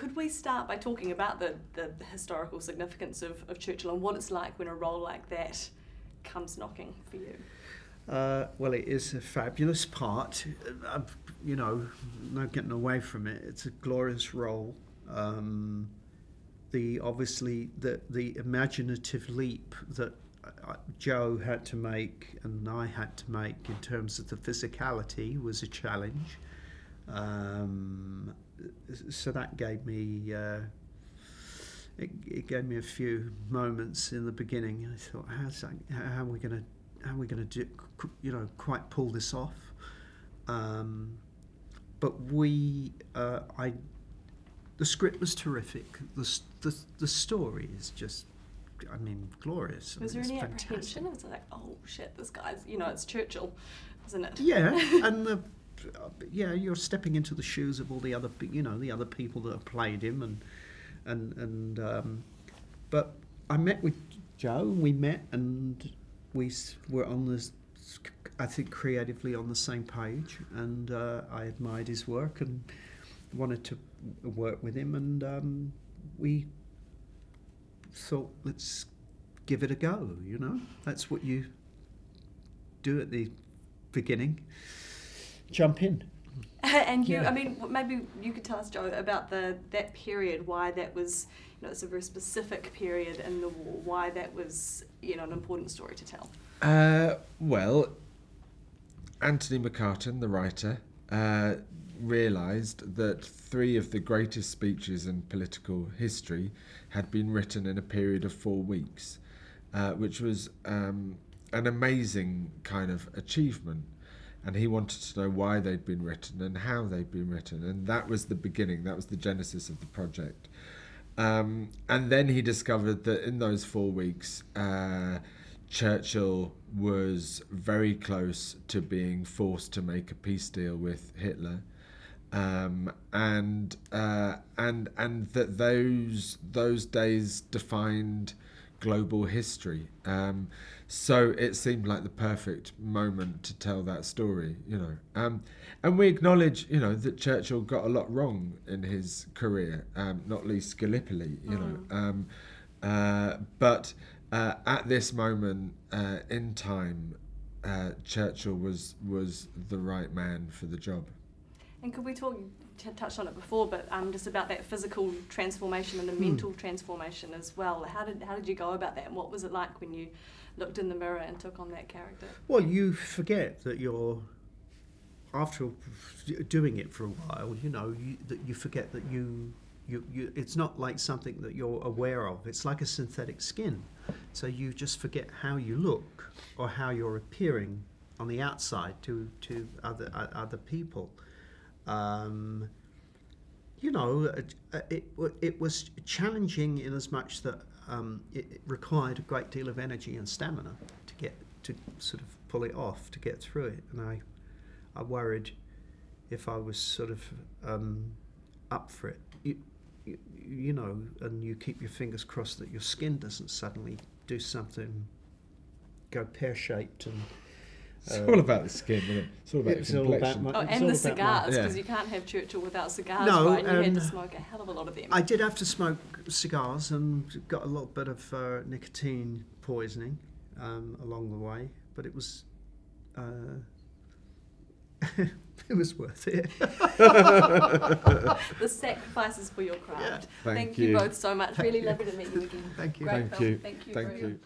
could we start by talking about the historical significance of Churchill and what it's like when a role like that comes knocking for you? Well, it is a fabulous part. You know, no getting away from it. It's a glorious role. Obviously the imaginative leap that Joe had to make and I had to make in terms of the physicality was a challenge. So that gave me it gave me a few moments in the beginning. I thought, how are we going to do, you know, quite pull this off? But the script was terrific. The story is just, I mean, glorious. Was there any apprehension? It was like, oh shit, this guy's, you know, it's Churchill, isn't it? Yeah, and you're stepping into the shoes of all the other, you know, the other people that have played him, but I met with Joe. We met and we were on this, I think, creatively on the same page, and I admired his work and wanted to work with him, and we thought, let's give it a go. You know, that's what you do at the beginning. Jump in. And you, I mean, maybe you could tell us, Joe, about that period, why that was, you know, it's a very specific period in the war, why that was, you know, an important story to tell. Well, Anthony McCartan, the writer, realised that 3 of the greatest speeches in political history had been written in a period of 4 weeks, which was an amazing kind of achievement. And he wanted to know why they'd been written and how they'd been written. And that was the beginning, that was the genesis of the project. And then he discovered that in those 4 weeks, Churchill was very close to being forced to make a peace deal with Hitler. And that those days defined global history. So it seemed like the perfect moment to tell that story, you know. And we acknowledge, you know, that Churchill got a lot wrong in his career, not least Gallipoli, you know. But at this moment in time, Churchill was the right man for the job. And could we touched on it before, but just about that physical transformation and the mental transformation as well. How did you go about that, and what was it like when you looked in the mirror and took on that character? Well, you forget that you're, after doing it for a while, you know, that you forget that you it's not like something that you're aware of. It's like a synthetic skin. So you just forget how you look or how you're appearing on the outside to other people. You know, it was challenging in as much that it required a great deal of energy and stamina to sort of pull it off, to get through it. And I worried if I was sort of up for it. You know, and you keep your fingers crossed that your skin doesn't suddenly do something, go pear-shaped and. It's all about the skin, isn't it? It's all about the complexion. And the cigars, because you can't have Churchill without cigars, no, right? And you had to smoke a hell of a lot of them. I did have to smoke cigars and got a little bit of nicotine poisoning along the way, but it was it was worth it. The sacrifices for your craft. Yeah. Thank you both so much. Really lovely to meet you again. Thank you. Great Thank film. you. Thank you. Thank you.